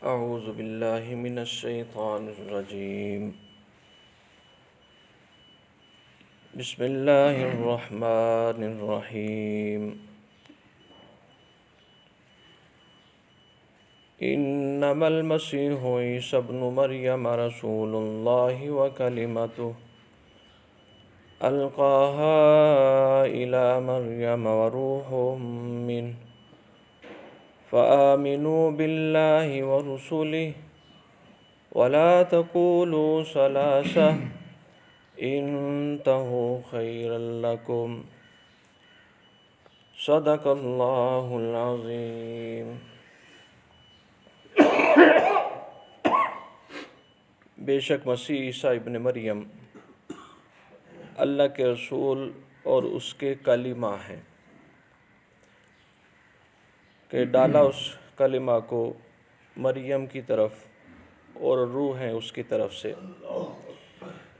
अऊज़ु बिल्लाहि मिनश शैतानिर रजीम। बिस्मिल्लाहिर रहमानिर रहीम। इन्नमल मसीहु ईसा इब्नु मरियम रसूलुल्लाहि व कलिमतुहु अल्क़ाहा इला मरियम व रूहुम मिन्हु फ़आमिनू बिल्लाहि व रुसुलिहि वला तक़ूलू सलासा इंतहू खैरल लकुम सदक़ल्लाहुल अज़ीम। बेशक मसीह ईसा इब्न मरियम अल्लाह के रसूल और उसके कलिमा हैं कि डाला उस कलिमा को मरियम की तरफ और रूह है उसकी तरफ से।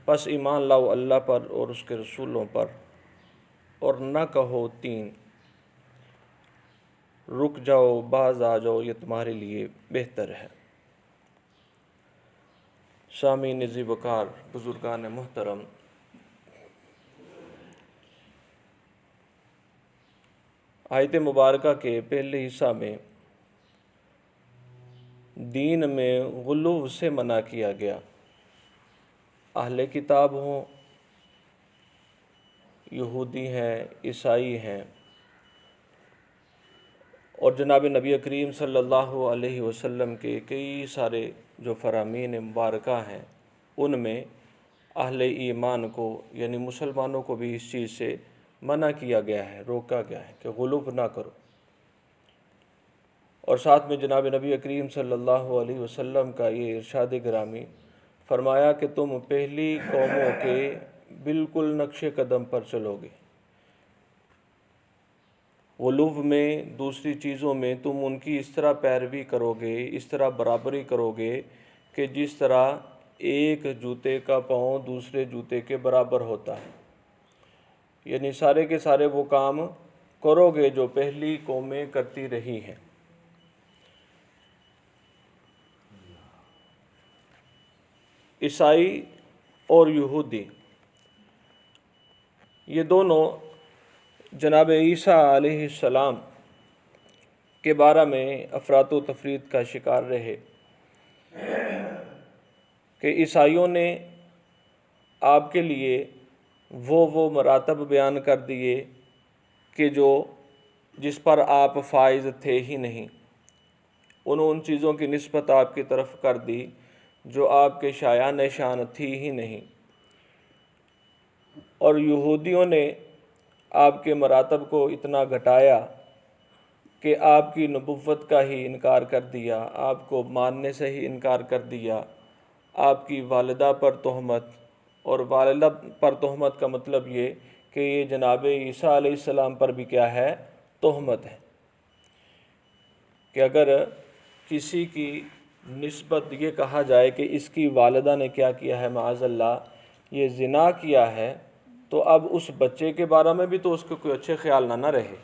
बस ईमान लाओ अल्लाह पर और उसके रसूलों पर और न कहो तीन, रुक जाओ, बाज आ जाओ, ये तुम्हारे लिए बेहतर है। सामीन ज़ी वक़ार, बुज़ुर्गान मुहतरम, आयत मुबारका के पहले हिस्सा में दीन में गुलूव से मना किया गया। अहले किताब हों, यहूदी हैं, ईसाई हैं, और जनाब नबी करीम सल्लल्लाहु अलैहि वसल्लम के कई सारे जो फरामीन मुबारका हैं, उनमें अहले ईमान को यानी मुसलमानों को भी इस चीज़ से मना किया गया है, रोका गया है कि गुलूव ना करो। और साथ में जनाब नबी करीम सल्लल्लाहु अलैहि वसल्लम का ये इरशाद गिरामी फरमाया कि तुम पहली कौमों के बिल्कुल नक्शे कदम पर चलोगे। गुलूव में, दूसरी चीज़ों में तुम उनकी इस तरह पैरवी करोगे, इस तरह बराबरी करोगे कि जिस तरह एक जूते का पाँव दूसरे जूते के बराबर होता है। यानी सारे के सारे वो काम करोगे जो पहली कौमें करती रही हैं। ईसाई और यहूदी ये दोनों जनाब ईसा अलैहिस्सलाम के बारे में अफरात व तफरीद का शिकार रहे कि ईसाइयों ने आपके लिए वो मरातब बयान कर दिए कि जिस पर आप फाइज थे ही नहीं। उन चीज़ों की निस्बत आपकी तरफ कर दी जो आपके शायान शान थी ही नहीं। और यहूदियों ने आपके मरातब को इतना घटाया कि आपकी नबुव्वत का ही इनकार कर दिया, आपको मानने से ही इनकार कर दिया। आपकी वालिदा पर तोहमत, और वालिदा पर तोहमत का मतलब ये कि ये जनाब ईसा अलैहिस्सलाम पर भी क्या है, तोहमत है कि अगर किसी की निस्बत ये कहा जाए कि इसकी वालिदा ने क्या किया है, माअज़ल्लाह ये ज़िना किया है, तो अब उस बच्चे के बारे में भी तो उसके कोई अच्छे ख्याल ना रहे,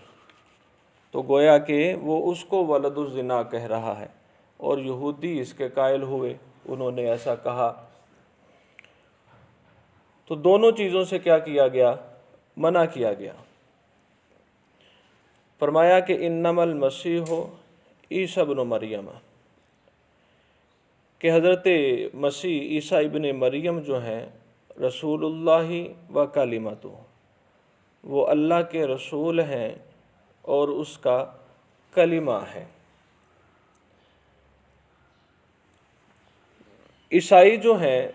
तो गोया कि वो उसको वलदुज़ ज़िना कह रहा है। और यहूदी इसके कायल हुए, उन्होंने ऐसा कहा। तो दोनों चीज़ों से क्या किया गया, मना किया गया। फरमाया कि इन्नमल मसीहु ईसा इब्नु मरियम, कि हज़रत मसीह ईसा इब्न मरियम जो हैं रसूलुल्लाहि व कलिमतुहु, वो अल्लाह के रसूल हैं और उसका कलिमा है। ईसाई जो हैं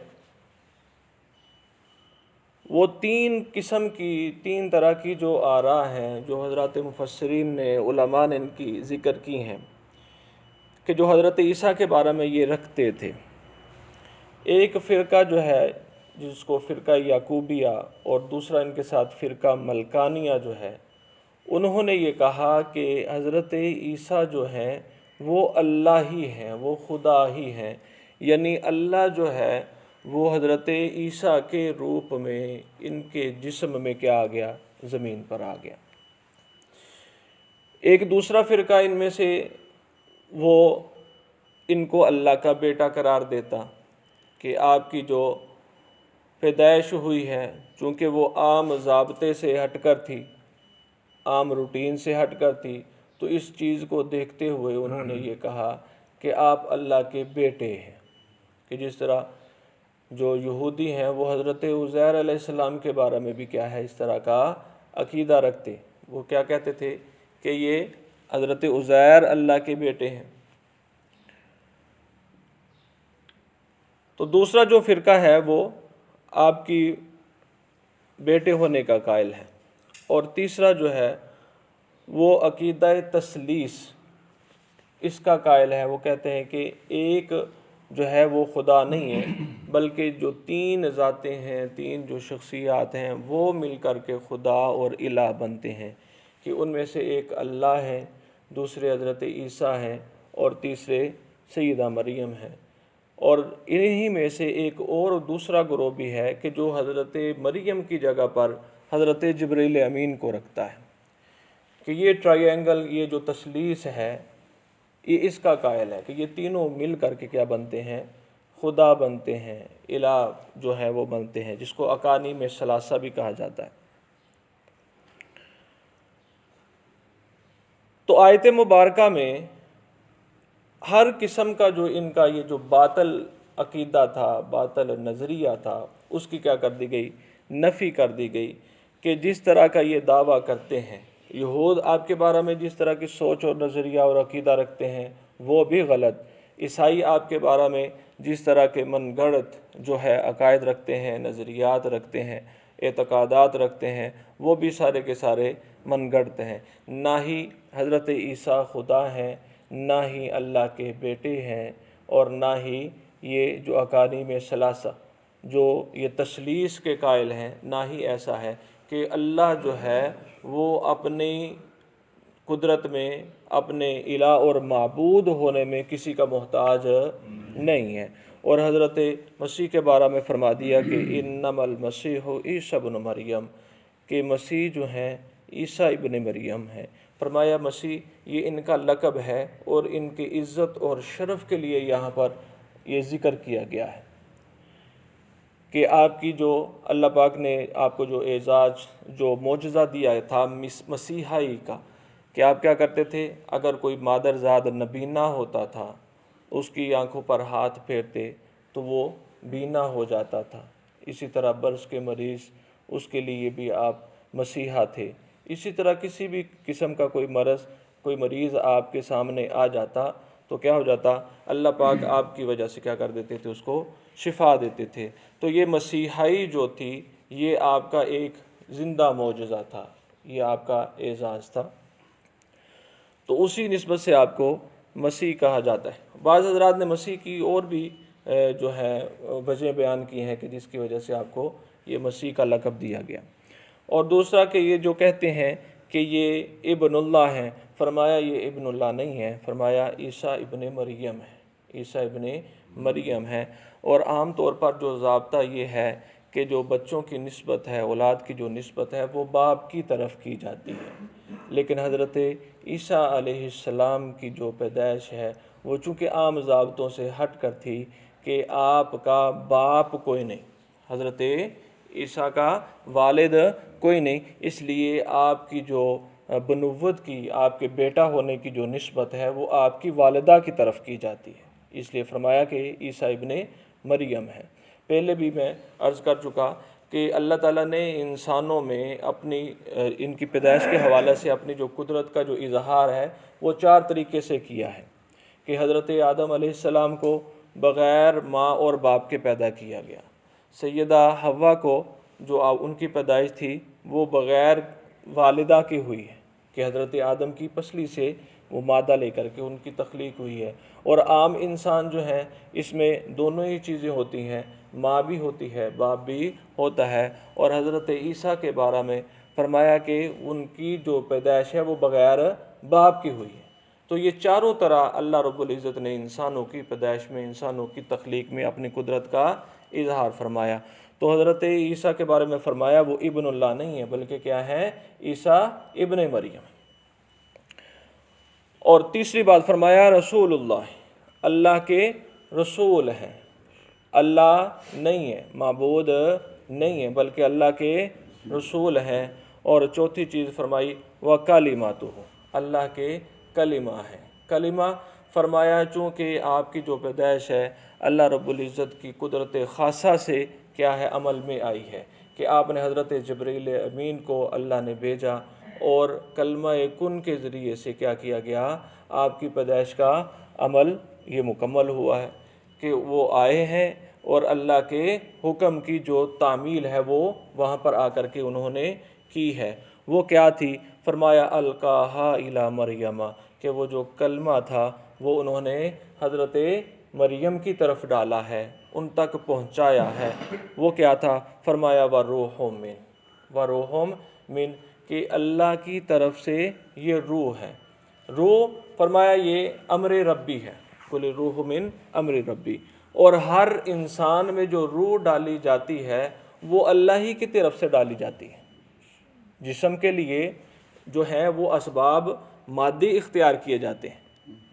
वो तीन तरह की जो आरा हैं, जो हज़रत मुफस्सिरीन ने, उलमा ने इनकी ज़िक्र की हैं कि जो हज़रत ईसा के बारे में ये रखते थे। एक फ़िरका जो है जिसको फ़िरका याकूबिया, और दूसरा इनके साथ फ़िरका मलकानिया जो है, उन्होंने ये कहा कि हज़रत ईसा जो हैं वो अल्लाह ही हैं, वो खुदा ही हैं। यानी अल्लाह जो है वो हज़रत ईसा के रूप में इनके जिस्म में क्या आ गया, ज़मीन पर आ गया। एक दूसरा फ़िरका इनमें से वो इनको अल्लाह का बेटा करार देता कि आपकी जो पैदाइश हुई है, चूँकि वो आम ज़ाब्ते से हटकर थी, आम रूटीन से हटकर थी, तो इस चीज़ को देखते हुए उन्होंने ये कहा कि आप अल्लाह के बेटे हैं। कि जिस तरह जो यहूदी हैं वो हज़रत उज़ैर अलैहिस्सलाम के बारे में भी क्या है, इस तरह का अकीदा रखते। वो क्या कहते थे कि ये हज़रत उज़ैर अल्लाह के बेटे हैं। तो दूसरा जो फ़िरका है वो आपकी बेटे होने का कायल है। और तीसरा जो है वो अकीदा तसलीस इसका कायल है। वो कहते हैं कि एक जो है वो खुदा नहीं है, बल्कि जो तीन ज़ातें हैं, तीन जो शख्सियात हैं, वो मिल कर के खुदा और इलाह बनते हैं। कि उनमें से एक अल्लाह है, दूसरे हज़रत ईसा हैं और तीसरे सैयदा मरियम है। और इन्हीं में से एक और दूसरा ग्रोह भी है कि जो हज़रत मरियम की जगह पर हज़रत जिब्रील अमीन को रखता है। कि ये ट्रायंगल, ये जो तसलीस है, ये इसका कायल है कि ये तीनों मिल कर के क्या बनते हैं, खुदा बनते हैं, इलाह जो है वो बनते हैं, जिसको अकानी में सलासा भी कहा जाता है। तो आयत मुबारका में हर किस्म का जो इनका ये जो बातल अकीदा था, बातल नज़रिया था, उसकी क्या कर दी गई, नफ़ी कर दी गई। कि जिस तरह का ये दावा करते हैं यहूद आपके बारे में, जिस तरह की सोच और नज़रिया और अकीदा रखते हैं वो भी गलत। ईसाई आपके बारे में जिस तरह के मनगढ़ंत जो है अकायद रखते हैं, नज़रियात रखते हैं, एतक़ादात रखते हैं, वो भी सारे के सारे मनगढ़ंत हैं। ना ही हज़रत ईसा खुदा हैं, ना ही अल्लाह के बेटे हैं, और ना ही ये जो अकानी में सलासा जो ये तसलीस के कायल हैं, ना ही ऐसा है कि अल्लाह जो है वो अपनी कुदरत में, अपने इलाह और माबूद होने में किसी का मोहताज नहीं है। और हज़रत मसीह के बारे में फरमा दिया कि इन्नमल मसीह ईसा इब्न मरियम, कि मसीह जो हैं ईसा इब्न मरियम है। फरमाया मसीह ये इनका लक़ब है और इनकी इज़्ज़त और शरफ़ के लिए यहाँ पर ये ज़िक्र किया गया है कि आपकी जो अल्लाह पाक ने आपको जो एज़ाज़, जो मोजज़ा दिया था मसीहाई का, कि आप क्या करते थे, अगर कोई मादरजाद नबीना होता था, उसकी आंखों पर हाथ फेरते तो वो बीना हो जाता था। इसी तरह बर्स के मरीज़, उसके लिए भी आप मसीहा थे। इसी तरह किसी भी किस्म का कोई मरज़, कोई मरीज़ आपके सामने आ जाता तो क्या हो जाता, अल्लाह पाक आपकी वजह से क्या कर देते थे, उसको शिफा देते थे। तो ये मसीहाई जो थी ये आपका एक ज़िंदा मौजज़ा था, ये आपका एज़ाज़ था। तो उसी निस्बत से आपको मसीह कहा जाता है। बाज़ हज़रात ने मसीह की और भी जो है वजह बयान की हैं कि जिसकी वजह से आपको ये मसीह का लक़ब दिया गया। और दूसरा कि ये जो कहते हैं कि ये इब्नुल्लाह हैं, फरमाया ये इब्नुल्लाह नहीं है, फरमाया ईसा इब्न मरियम है, ईसा इब्न मरियम है। और आम तौर पर जो ज़ाब्ता ये है कि जो बच्चों की निस्बत है, औलाद की जो निस्बत है, वो बाप की तरफ की जाती है। लेकिन हज़रत ईसा अलैहिस्सलाम की जो पैदाइश है वो चूँकि आम ज़ाब्तों से हट कर थी कि आपका बाप कोई नहीं, हज़रत ईसा का वालिद कोई नहीं, इसलिए आपकी जो बनुव्वत की, आपके बेटा होने की जो निस्बत है वो आपकी वालिदा की तरफ की जाती है। इसलिए फरमाया कि ईसा इब्ने मरियम है। पहले भी मैं अर्ज़ कर चुका कि अल्लाह ताला ने इंसानों में अपनी इनकी पैदाइश के हवाले से अपनी जो कुदरत का जो इजहार है वो चार तरीके से किया है। कि हज़रत आदम अलैहिस्सलाम को बग़ैर माँ और बाप के पैदा किया गया। सैयदा हव्वा को जो उनकी पैदाइश थी वो बग़ैर वालिदा की हुई है, कि हज़रत आदम की पसली से वो मादा लेकर के उनकी तख्लीक हुई है। और आम इंसान जो हैं इसमें दोनों ही चीज़ें होती हैं, माँ भी होती है, बाप भी होता है। और हज़रत ईसा के बारे में फरमाया कि उनकी जो पैदाइश है वो बग़ैर बाप की हुई है। तो ये चारों तरह अल्लाह रब्बुल इज़्ज़त ने इंसानों की पैदाइश में, इंसानों की तख्लीक में अपनी कुदरत का इजहार फरमाया। तो हज़रत ईसा के बारे में फरमाया वो इब्नुल्लाह नहीं है, बल्कि क्या है, ईसा इब्न मरियम। और तीसरी बात फरमाया रसूलुल्लाह, अल्लाह के रसूल हैं। अल्लाह नहीं है, माबूद नहीं है, बल्कि अल्लाह के रसूल हैं। और चौथी चीज़ फरमाई व कलिमातुहु, अल्लाह के कलिमा है। कलिमा फरमाया चूँकि आपकी जो पैदाइश है अल्लाह रब्बुल इज़्ज़त की कुदरत ख़ासा से क्या है अमल में आई है कि आपने हज़रत जिब्रील अमीन को अल्लाह ने भेजा और कलमा कुन के ज़रिए से क्या किया गया, आपकी पैदाइश का अमल ये मुकम्मल हुआ है कि वो आए हैं और अल्लाह के हुक्म की जो तामील है वो वहाँ पर आकर के उन्होंने की है। वो क्या थी, फरमाया अलकाहा इला मरियमा, कि वो जो कलमा था वो उन्होंने हज़रत मरियम की तरफ डाला है, उन तक पहुँचाया है। वो क्या था, फरमाया व रूहुम मिन, कि अल्लाह की तरफ से ये रूह है। रूह फरमाया ये अम्र रब्बी है, कुल रूह मिन अम्र रब्बी। और हर इंसान में जो रूह डाली जाती है वो अल्लाह ही की तरफ से डाली जाती है। जिस्म के लिए जो है वो असबाब मादी इख्तियार किए जाते हैं।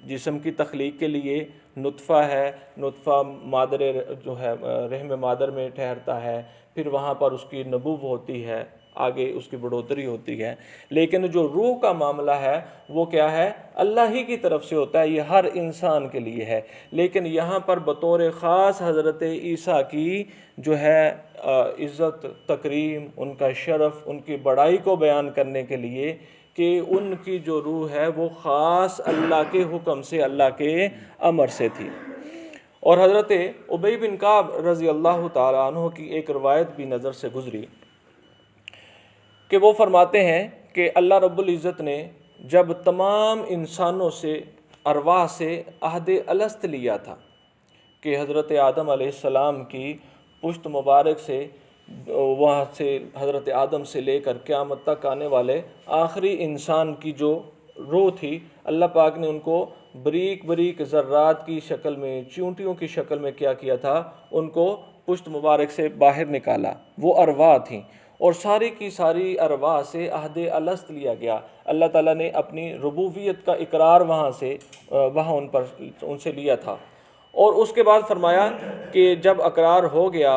जिस्म की तख्लीक के लिए नुत्फ़ा है, नुत्फ़ा मादर जो है रहम मादर में ठहरता है, फिर वहाँ पर उसकी नबूव होती है, आगे उसकी बढ़ोतरी होती है। लेकिन जो रूह का मामला है वो क्या है, अल्लाह ही की तरफ से होता है, ये हर इंसान के लिए है। लेकिन यहाँ पर बतौर ख़ास हज़रत ईसा की जो है इज़्ज़त तकरीम, उनका शरफ़, उनकी बड़ाई को बयान करने के लिए कि उनकी जो रूह है वो ख़ास अल्लाह के हुक्म से, अल्लाह के अमर से थी। और हज़रत उबई बिन काब रज़ी अल्लाह ताला अन्हु की एक रवायत भी नज़र से गुज़री कि वो फरमाते हैं कि अल्लाह रब्बुल इज़्ज़त ने जब तमाम इंसानों से अरवाह से अहद अलस्त लिया था कि हज़रत आदम अलैहिस्सलाम की पुश्त मुबारक से, वहाँ से हज़रत आदम से लेकर क़यामत तक आने वाले आखिरी इंसान की जो रूह थी, अल्लाह पाक ने उनको बरीक बरीक ज़र्रात की शक्ल में, चींटियों की शक्ल में क्या किया था, उनको पुश्त मुबारक से बाहर निकाला। वो अरवाह थी और सारी की सारी अरवाह से अहद अलस्त लिया गया। अल्लाह ताला ने अपनी रुबूबियत का इकरार वहाँ उनसे लिया था। और उसके बाद फरमाया कि जब इकरार हो गया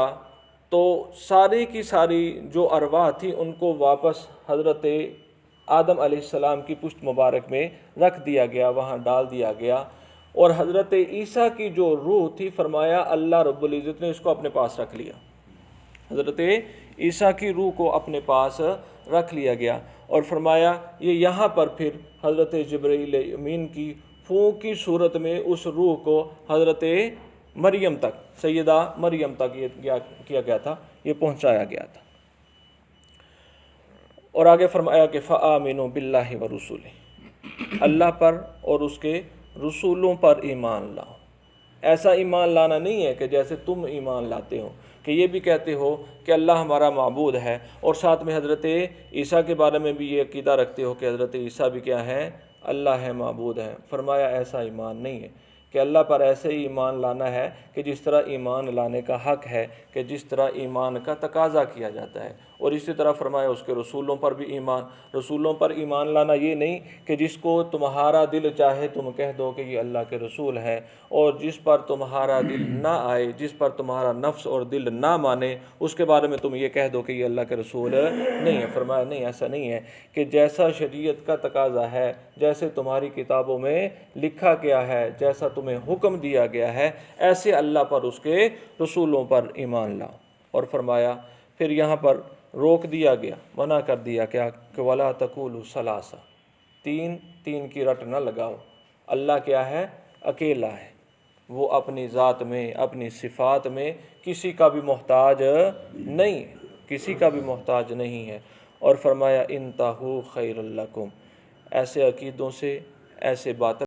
तो सारी की सारी जो अरवाह थी उनको वापस हज़रत आदम अलैहिस्सलाम की पुश्त मुबारक में रख दिया गया, वहाँ डाल दिया गया। और हज़रत ईसा की जो रूह थी, फरमाया अल्लाह रब्बुल इज़्ज़त ने इसको अपने पास रख लिया। हज़रत ईसा की रूह को अपने पास रख लिया गया और फरमाया ये यहाँ पर फिर हज़रत जिब्रील अमीन की फूंक की सूरत में उस रूह को हज़रत मरियम तक, सैयदा मरियम तक ये किया गया था, ये पहुँचाया गया था। और आगे फरमाया कि फ़आमिनु बिल्लाहि व रसूलिही, अल्लाह पर और उसके रसूलों पर ईमान लाओ। ऐसा ईमान लाना नहीं है कि जैसे तुम ईमान लाते हो, कि ये भी कहते हो कि अल्लाह हमारा माबूद है और साथ में हज़रत ईसा के बारे में भी ये अकीदा रखते हो कि हज़रत ईसा भी क्या है, अल्लाह है, माबूद है। फरमाया ऐसा ईमान नहीं है कि अल्लाह पर ऐसे ही ईमान लाना है कि जिस तरह ईमान लाने का हक़ है, कि जिस तरह ईमान का तकाज़ा किया जाता है। और इसी तरह फरमाया उसके रसूलों पर भी ईमान। रसूलों पर ईमान लाना ये नहीं कि जिसको तुम्हारा दिल चाहे तुम कह दो कि ये अल्लाह के रसूल है, और जिस पर तुम्हारा दिल ना आए, जिस पर तुम्हारा नफ्स और दिल ना माने, उसके बारे में तुम ये कह दो कि ये अल्लाह के रसूल नहीं है। फरमाया नहीं, ऐसा नहीं है कि जैसा शरीयत का तकाज़ा है, जैसे तुम्हारी किताबों में लिखा गया है, जैसा तुम्हें हुक्म दिया गया है, ऐसे अल्लाह पर उसके रसूलों पर ईमान लाओ। और फरमाया फिर यहाँ पर रोक दिया गया, मना कर दिया क्या कि वला तकुलु सलासा, तीन तीन की रट न लगाओ। अल्लाह क्या है, अकेला है, वो अपनी ज़ात में, अपनी सिफ़ात में किसी का भी मोहताज नहीं है, किसी का भी मोहताज नहीं है। और फरमाया इंतहू खैरुल लकुम, ऐसे अकीदों से, ऐसे बात